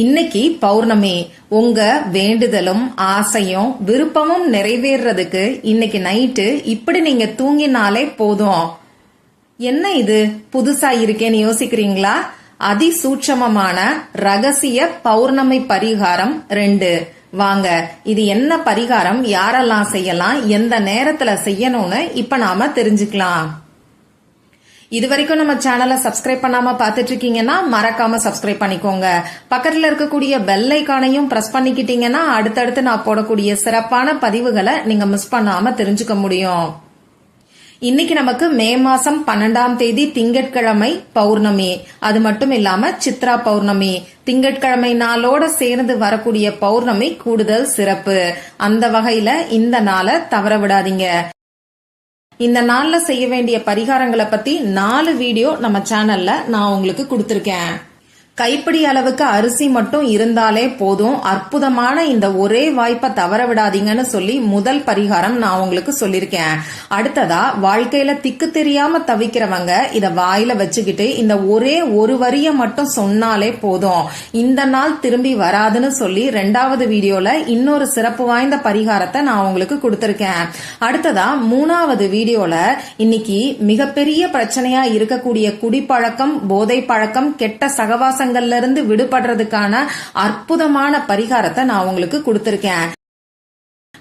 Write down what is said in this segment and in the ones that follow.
இன்னைக்கு பௌர்ணமி. உங்க வேண்டுதலும் ஆசையும் விருப்பமும் நிறைவேறதுக்கு இன்னைக்கு நைட்டு இப்படி நீங்க தூங்கினாலே போதும். என்ன இது புதுசா இருக்கேன்னு யோசிக்கிறீங்களா? அதிசூட்சமமான ரகசிய பௌர்ணமி பரிகாரம் 2. வாங்க, இது என்ன பரிகாரம், யாரெல்லாம் செய்யலாம், எந்த நேரத்துல செய்யணும்னு இப்ப நாம தெரிஞ்சுக்கலாம். இது வரைக்கும் நம்ம சேனலை சப்ஸ்கிரைப் பண்ணாம பாத்துட்டு இருக்கீங்கன்னா மறக்காம சப்ஸ்கிரைப் பண்ணிக்கோங்க. பக்கத்துல இருக்கக்கூடிய பெல் ஐகானையும் பிரஸ் பண்ணிக்கிட்டீங்கன்னா அடுத்தடுத்து நான் போடக்கூடிய சிறப்பான பதிவுகளை நீங்க மிஸ் பண்ணாம தெரிஞ்சுக்க முடியும். இன்னைக்கு நமக்கு மே மாசம் 12ஆம் தேதி திங்கட்கிழமை பௌர்ணமி. அது மட்டும் இல்லாம சித்ரா பௌர்ணமி. திங்கட்கிழமை நாளோட சேர்ந்து வரக்கூடிய பௌர்ணமி கூடுதல் சிறப்பு. அந்த வகையில இந்த நாளை தவற விடாதீங்க. இந்த நாள்ல செய்ய வேண்டிய பரிகாரங்களை பத்தி 4 வீடியோ நம்ம சேனல்ல நான் உங்களுக்கு கொடுத்திருக்கேன். கைப்பிடி அளவுக்கு அரிசி மட்டும் இருந்தாலே போதும். அற்புதமான இந்த ஒரே வாய்ப்பை தவற விடாதீங்கன்னு சொல்லி முதல் பரிகாரம் நான் உங்களுக்கு சொல்லிருக்கேன். அடுத்ததா, வாழ்க்கையில திக்கு தெரியாம தவிக்கிறவங்க இத வாயில வச்சுக்கிட்டு இந்த ஒரே ஒரு வரிய மட்டும் சொன்னாலே போதும், இந்த நாள் திரும்பி வராதுன்னு சொல்லி 2வது வீடியோல இன்னொரு சிறப்பு வாய்ந்த பரிகாரத்தை நான் உங்களுக்கு கொடுத்திருக்கேன். அடுத்ததா 3வது வீடியோல இன்னைக்கு மிகப்பெரிய பிரச்சனையா இருக்கக்கூடிய குடிப்பழக்கம், போதை பழக்கம், கெட்ட சகவாசம் இருந்து விடுபடுறதுக்கான அற்புதமான பரிகாரத்தை நான் உங்களுக்கு கொடுத்திருக்கேன்.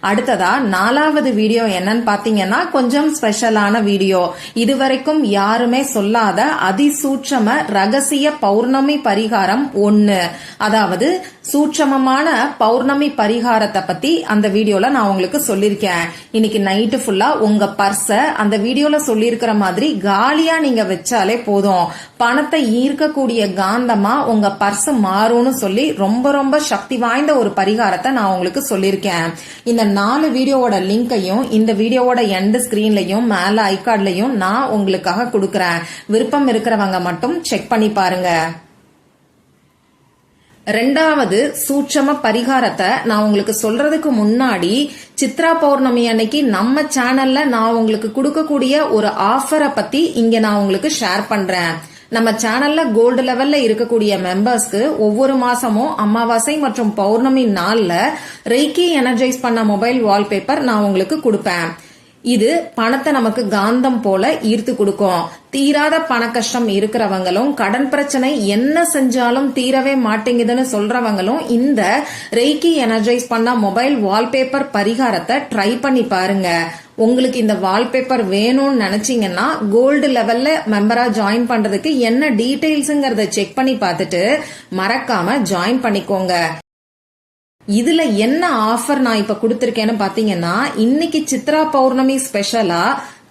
அடுத்ததா 4வது வீடியோ என்னன்னு பாத்தீங்கன்னா கொஞ்சம் ஸ்பெஷலான வீடியோ. இதுவரைக்கும் யாருமே சொல்லாத அதிசூட்சம ரகசிய பௌர்ணமி பரிகாரம் 1. அதாவது சூட்சமமான பௌர்ணமி பரிகாரத்தை பத்தி அந்த வீடியோல நான் உங்களுக்கு சொல்லிருக்கேன். இன்னைக்கு நைட்டு ஃபுல்லா உங்க பர்ஸ அந்த வீடியோல சொல்லிருக்கிற மாதிரி காலியா நீங்க வச்சாலே போதும், பணத்தை ஈர்க்கக்கூடிய காந்தமா உங்க பர்ஸ் மாறும்னு சொல்லி ரொம்ப ரொம்ப சக்தி வாய்ந்த ஒரு பரிகாரத்தை நான் உங்களுக்கு சொல்லிருக்கேன். இந்த 4 வீடியோவோட லிங்கையும் இந்த வீடியோவோட எண்ட் ஸ்கிரீன்லயும் மேல ஐகார்ட்லயும் நான் உங்களுக்காக கொடுக்கறேன். விருப்பம் இருக்கிறவங்க மட்டும் செக் பண்ணி பாருங்க. 2வது சூட்சம பரிகாரத்தை நான் உங்களுக்கு சொல்றதுக்கு முன்னாடி, சித்ரா பௌர்ணமி அன்னைக்கு நம்ம சேனல்ல நான் உங்களுக்கு கொடுக்கக்கூடிய ஒரு ஆஃபரை பத்தி இங்க நான் உங்களுக்கு ஷேர் பண்றேன். நம்ம சேனல்ல கோல்டு லெவல்ல இருக்கக்கூடிய மெம்பர்ஸ்க்கு ஒவ்வொரு மாசமும் அமாவாசை மற்றும் பௌர்ணமி நாள்ல ரெய்கி எனர்ஜைஸ் பண்ண மொபைல் வால்பேப்பர் நான் உங்களுக்கு கொடுப்பேன். இது பணத்தை நமக்கு காந்தம் போல ஈர்த்து கொடுக்கும். தீராத பண கஷ்டம் இருக்கிறவங்களும், கடன் பிரச்சனை என்ன செஞ்சாலும் தீரவே மாட்டேங்குதுன்னு சொல்றவங்களும் இந்த ரெய்கி எனர்ஜைஸ் பண்ண மொபைல் வால்பேப்பர் பரிகாரத்தை ட்ரை பண்ணி பாருங்க. உங்களுக்கு இந்த வால்பேப்பர் வேணும்னு நினைச்சீங்கன்னா கோல்டு லெவல்ல மெம்பரா ஜாயின் பண்றதுக்கு என்ன டீடைல்ஸ்ங்கறத செக் பண்ணி பார்த்துட்டு மறக்காம ஜாயின் பண்ணிக்கோங்க. இதுல என்ன ஆஃபர் நான் இப்ப கொடுத்திருக்கேன்னு பாத்தீங்கன்னா, இன்னைக்கு சித்ரா பௌர்ணமி ஸ்பெஷலா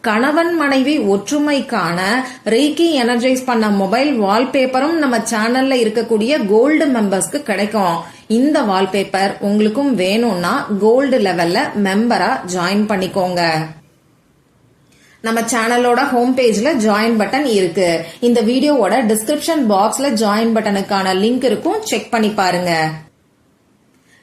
கணவன் மனைவி ஒற்றுமைக்கான ரெய்கி எனர்ஜைஸ் பண்ண மொபைல் வால்பேப்பரும் நம்ம சேனல்ல இருக்கக்கூடிய கோல்டு மெம்பர்ஸ்க்கு கிடைக்கும். இந்த வால்பேப்பர் உங்களுக்கும் வேணும்னா கோல்டு லெவல்ல மெம்பரா ஜாயின் பண்ணிக்கோங்க. நம்ம சேனலோட ஹோம் பேஜ்ல ஜாயின் பட்டன் இருக்கு. இந்த வீடியோவோட டிஸ்கிரிப்ஷன் பாக்ஸ்ல ஜாயின் பட்டனுக்கான லிங்க் இருக்கும், செக் பண்ணி பாருங்க.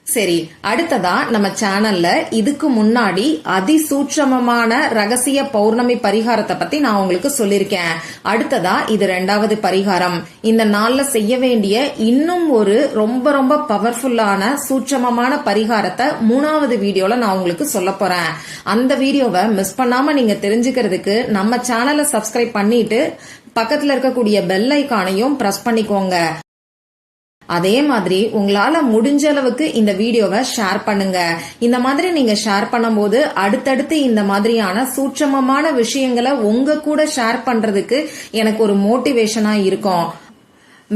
சரி, அடுத்ததா நம்ம சேனல்ல இதுக்கு முன்னாடி அதிசூட்சமமான ரகசிய பௌர்ணமி பரிகாரத்தை பத்தி நான் உங்களுக்கு சொல்லிருக்கேன். அடுத்ததா இது 2வது பரிகாரம். இந்த நாள்ல செய்ய வேண்டிய இன்னும் ஒரு ரொம்ப ரொம்ப பவர்ஃபுல்லான சூட்சமமான பரிகாரத்தை 3வது வீடியோல நான் உங்களுக்கு சொல்ல போறேன். அந்த வீடியோவை மிஸ் பண்ணாம நீங்க தெரிஞ்சுக்கிறதுக்கு நம்ம சேனலை சப்ஸ்கிரைப் பண்ணிட்டு பக்கத்துல இருக்கக்கூடிய பெல் ஐகானையும் பிரஸ் பண்ணிக்கோங்க. அதே மாதிரி உங்களால முடிஞ்ச அளவுக்கு இந்த வீடியோவை ஷேர் பண்ணுங்க. இந்த மாதிரி நீங்க ஷேர் பண்ணும்போது அடுத்தடுத்து இந்த மாதிரியான சூட்சமமான விஷயங்களை உங்க கூட ஷேர் பண்றதுக்கு எனக்கு ஒரு மோட்டிவேஷனா இருக்கும்.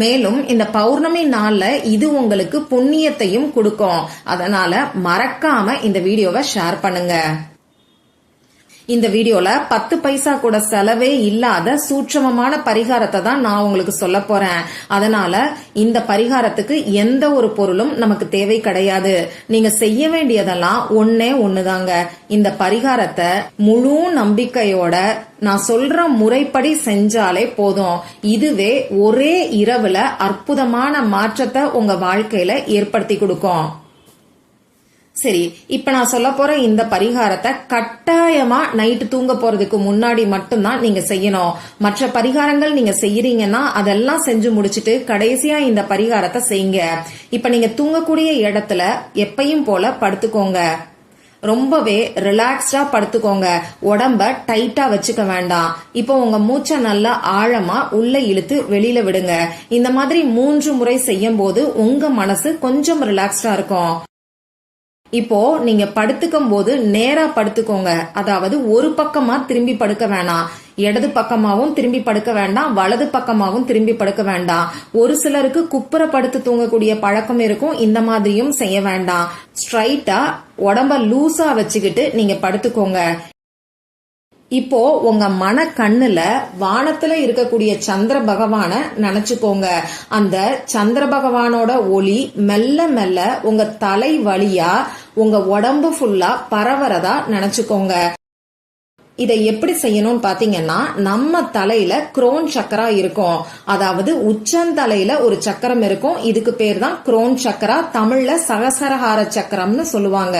மேலும் இந்த பௌர்ணமி நாள்ல இது உங்களுக்கு புண்ணியத்தையும் கொடுக்கும். அதனால மறக்காம இந்த வீடியோவை ஷேர் பண்ணுங்க. இந்த வீடியோல 10 பைசா கூட செலவே இல்லாத சூட்சமமான பரிகாரத்தை தான் நான் உங்களுக்கு சொல்ல போறேன். அதனால இந்த பரிகாரத்துக்கு எந்த ஒரு பொருளும் நமக்கு தேவை கிடையாது. நீங்க செய்ய வேண்டியதெல்லாம் ஒன்னே ஒண்ணுதாங்க. இந்த பரிகாரத்தை முழு நம்பிக்கையோட நான் சொல்ற முறைப்படி செஞ்சாலே போதும். இதுவே ஒரே இரவுல அற்புதமான மாற்றத்தை உங்க வாழ்க்கையில ஏற்படுத்தி கொடுக்கும். சரி, இப்ப நான் சொல்ல போற இந்த பரிகாரத்தை கட்டாயமா நைட்டு தூங்க போறதுக்கு முன்னாடி மட்டும்தான் நீங்க செய்யணும். மற்ற பரிகாரங்கள் நீங்க செய்யறீங்கன்னா அதெல்லாம் செஞ்சு முடிச்சிட்டு கடைசியா இந்த பரிகாரத்தை செய்யுங்க. இப்ப நீங்க தூங்கக்கூடிய இடத்துல எப்பயும் போல படுத்துக்கோங்க. ரொம்பவே ரிலாக்ஸ்டா படுத்துக்கோங்க. உடம்ப டைட்டா வச்சுக்க வேண்டாம். இப்போ உங்க மூச்சை நல்லா ஆழமா உள்ள இழுத்து வெளியில விடுங்க. இந்த மாதிரி 3 முறை செய்யும் போது உங்க மனசு கொஞ்சம் ரிலாக்ஸ்டா இருக்கும். இப்போ நீங்க படுத்துக்கும் போது நேரா படுத்துக்கோங்க. அதாவது ஒரு பக்கமா திரும்பி படுக்க வேணாம். இடது பக்கமாவும் திரும்பி படுக்க வேண்டாம், வலது பக்கமாவும் திரும்பி படுக்க வேண்டாம். ஒரு சிலருக்கு குப்புற படுத்து தூங்கக்கூடிய பழக்கம் இருக்கும். இந்த மாதிரியும் செய்ய வேண்டாம். ஸ்ட்ரைட்டா உடம்ப லூசா வச்சுக்கிட்டு நீங்க படுத்துக்கோங்க. இப்போ உங்க மன கண்ணுல வானத்துல இருக்கக்கூடிய சந்திர பகவான நினைச்சுக்கோங்க. அந்த சந்திர பகவானோட ஒளி மெல்ல மெல்ல உங்க தலை வழியா உங்க உடம்பு ஃபுல்லா பரவறதா நினைச்சுக்கோங்க. இதை எப்படி செய்யணும்னு பாத்தீங்கன்னா, நம்ம தலையில குரோன் சக்கரா இருக்கும். அதாவது உச்சந்தலையில ஒரு சக்கரம் இருக்கும். இதுக்கு பேர் தான் குரோன் சக்கரா. தமிழ்ல சகசரஹார சக்கரம்னு சொல்லுவாங்க.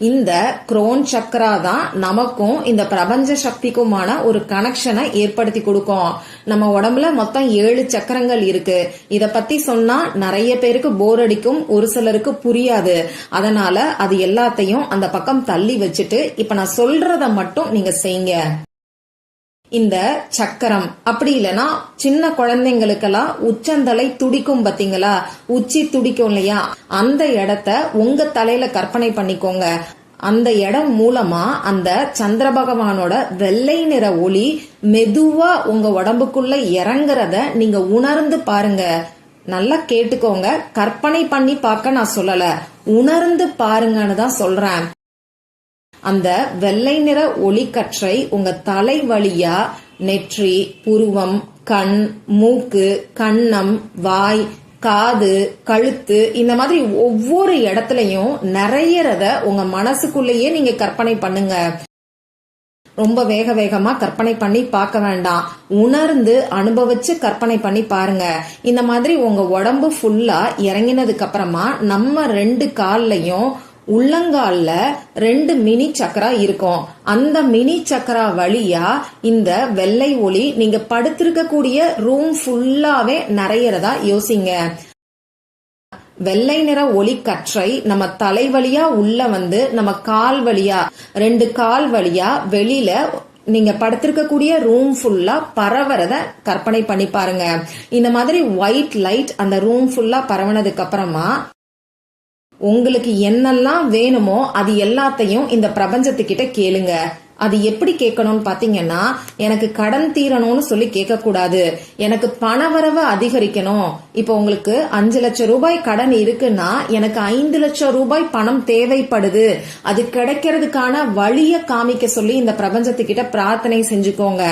இந்த குரோன் சக்கரா தான் நமக்கும் இந்த பிரபஞ்ச சக்திக்குமான ஒரு கனெக்ஷனை ஏற்படுத்தி கொடுக்கும். நம்ம உடம்புல மொத்தம் 7 சக்கரங்கள் இருக்கு. இத பத்தி சொன்னா நிறைய பேருக்கு போர் அடிக்கும், ஒரு சிலருக்கு புரியாது. அதனால அது எல்லாத்தையும் அந்த பக்கம் தள்ளி வச்சுட்டு இப்ப நான் சொல்றத மட்டும் நீங்க செய்யுங்க. இந்த சக்கரம் அப்படி இல்லைன்னா சின்ன குழந்தைங்களுக்கெல்லாம் உச்சந்தலை துடிக்கும் பாத்தீங்களா, உச்சி துடிக்கும் இல்லையா, அந்த இடத்த உங்க தலையில கற்பனை பண்ணிக்கோங்க. அந்த இடம் மூலமா அந்த சந்திர பகவானோட வெள்ளை நிற ஒளி மெதுவா உங்க உடம்புக்குள்ள இறங்குறத நீங்க உணர்ந்து பாருங்க. நல்லா கேட்டுக்கோங்க. கற்பனை பண்ணி பார்க்க நான் சொல்லல, உணர்ந்து பாருங்கன்னு தான் சொல்றேன். அந்த வெள்ளை நிற ஒளிக்கற்றை உங்க தலை வழியா நெற்றி, புருவம், கண், மூக்கு, கன்னம், வாய், காது, கழுத்து, இந்த மாதிரி ஒவ்வொரு இடத்துலயும் நிறையறத உங்க மனசுக்குள்ளேயே நீங்க கற்பனை பண்ணுங்க. ரொம்ப வேக வேகமா கற்பனை பண்ணி பார்க்க வேண்டாம். உணர்ந்து அனுபவிச்சு கற்பனை பண்ணி பாருங்க. இந்த மாதிரி உங்க உடம்பு ஃபுல்லா இறங்கினதுக்கு அப்புறமா நம்ம 2 கால்லையும் உள்ளங்கால்ல 2 மினி சக்கரா இருக்கும். அந்த மினி சக்கரா வழியா இந்த வெள்ளை ஒளி நீங்க படுத்திருக்கக்கூடிய ரூம் ஃபுல்லாவே நிறையறதா யோசிங்க. வெள்ளை நிற ஒளி கற்றை நம்ம தலை வழியா உள்ள வந்து நம்ம கால் வழியா 2 கால் வழியா வெளியில நீங்க படுத்திருக்கக்கூடிய ரூம் ஃபுல்லா பரவறத கற்பனை பண்ணி பாருங்க. இந்த மாதிரி ஒயிட் லைட் அந்த ரூம் ஃபுல்லா பரவனதுக்கு அப்புறமா உங்களுக்கு என்னெல்லாம் வேணுமோ அது எல்லாத்தையும் இந்த பிரபஞ்சத்துக்கிட்ட கேளுங்க. அது எப்படி கேட்கணும்னு பாத்தீங்கன்னா, எனக்கு கடன் தீரணும்னு சொல்லி கேட்க கூடாது. எனக்கு பணவரவு அதிகரிக்கணும். இப்போ உங்களுக்கு 5 லட்சம் ரூபாய் கடன் இருக்குன்னா எனக்கு 5 லட்சம் ரூபாய் பணம் தேவைப்படுது, அது கிடைக்கிறதுக்கான வழிய காமிக்க சொல்லி இந்த பிரபஞ்சத்துக்கிட்ட பிரார்த்தனை செஞ்சுக்கோங்க.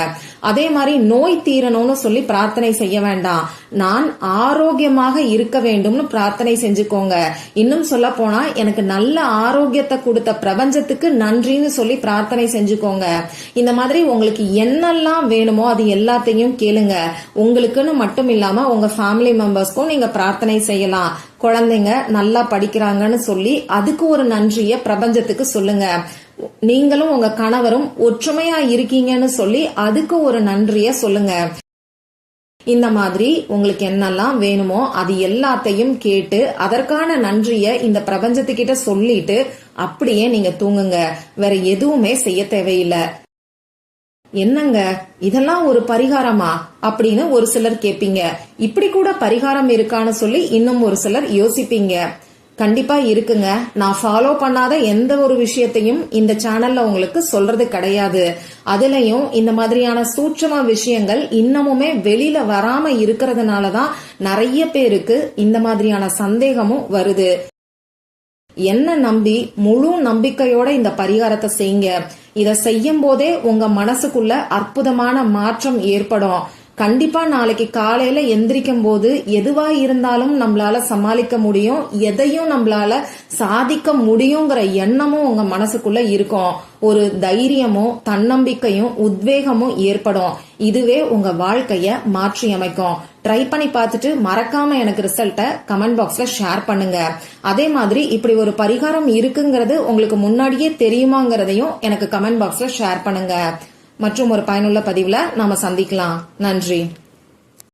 அதே மாதிரி நோய் தீரணும்னு சொல்லி பிரார்த்தனை செய்ய வேண்டாம். நான் ஆரோக்கியமாக இருக்க வேண்டும்னு பிரார்த்தனை செஞ்சுக்கோங்க. இன்னும் சொல்ல போனா எனக்கு நல்ல ஆரோக்கியத்தை கொடுத்த பிரபஞ்சத்துக்கு நன்றின்னு சொல்லி பிரார்த்தனை செஞ்சுக்கோங்க. இந்த மாதிரி உங்களுக்கு என்னெல்லாம் வேணுமோ அது எல்லாத்தையும் கேளுங்க. உங்களுக்குன்னு மட்டும் இல்லாம உங்க ஃபேமிலி மெம்பர்ஸ்க்கும் நீங்க பிரார்த்தனை செய்யலாம். குழந்தைங்க நல்லா படிக்கிறாங்கன்னு சொல்லி அதுக்கு ஒரு நன்றிய பிரபஞ்சத்துக்கு சொல்லுங்க. நீங்களும் உங்க கணவரும் ஒற்றுமையா இருக்கீங்கன்னு சொல்லி அதுக்கு ஒரு நன்றிய சொல்லுங்க. இந்த மாதிரி உங்களுக்கு என்னெல்லாம் வேணுமோ அது எல்லாத்தையும் கேட்டு அதற்கான நன்றிய இந்த பிரபஞ்சத்துக்கிட்ட சொல்லிட்டு அப்படியே நீங்க தூங்குங்க. வேற எதுவுமே செய்ய தேவையில்லை. என்னங்க இதெல்லாம் ஒரு பரிகாரமா அப்படின்னு ஒரு சிலர் கேப்பீங்க. இப்படி கூட பரிகாரம் இருக்கான்னு சொல்லி இன்னும் ஒரு சிலர் யோசிப்பீங்க. கண்டிப்பா இருக்குங்க. நான் ஃபாலோ பண்ணாத எந்த ஒரு விஷயத்தையும் இந்த சேனல்ல உங்களுக்கு சொல்றது கிடையாது. அதுலயும் இந்த மாதிரியான சூட்சம விஷயங்கள் இன்னமுமே வெளியில வராம இருக்கிறதுனாலதான் நிறைய பேருக்கு இந்த மாதிரியான சந்தேகமும் வருது. என்ன நம்பி முழு நம்பிக்கையோட இந்த பரிகாரத்தை செய்யுங்க. இத செய்யும் போதே உங்க மனசுக்குள்ள அற்புதமான மாற்றம் ஏற்படும். கண்டிப்பா நாளைக்கு காலையில எந்திரிக்கும் போது எதுவா இருந்தாலும் நம்மளால சமாளிக்க முடியும், எதையும் நம்மளால சாதிக்க முடியுங்கிற எண்ணமும் உங்க மனசுக்குள்ள இருக்கும். ஒரு தைரியமும் தன்னம்பிக்கையும் உத்வேகமும் ஏற்படும். இதுவே உங்க வாழ்க்கைய மாற்றி அமைக்கும். ட்ரை பண்ணி பார்த்துட்டு மறக்காம எனக்கு ரிசல்ட்டை கமெண்ட் பாக்ஸ்ல ஷேர் பண்ணுங்க. அதே மாதிரி இப்படி ஒரு பரிகாரம் இருக்குங்கிறது உங்களுக்கு முன்னாடியே தெரியுமாங்கிறதையும் எனக்கு கமெண்ட் பாக்ஸ்ல ஷேர் பண்ணுங்க. மற்றும் ஒரு பயனுள்ள பதிவுல நாம சந்திக்கலாம். நன்றி.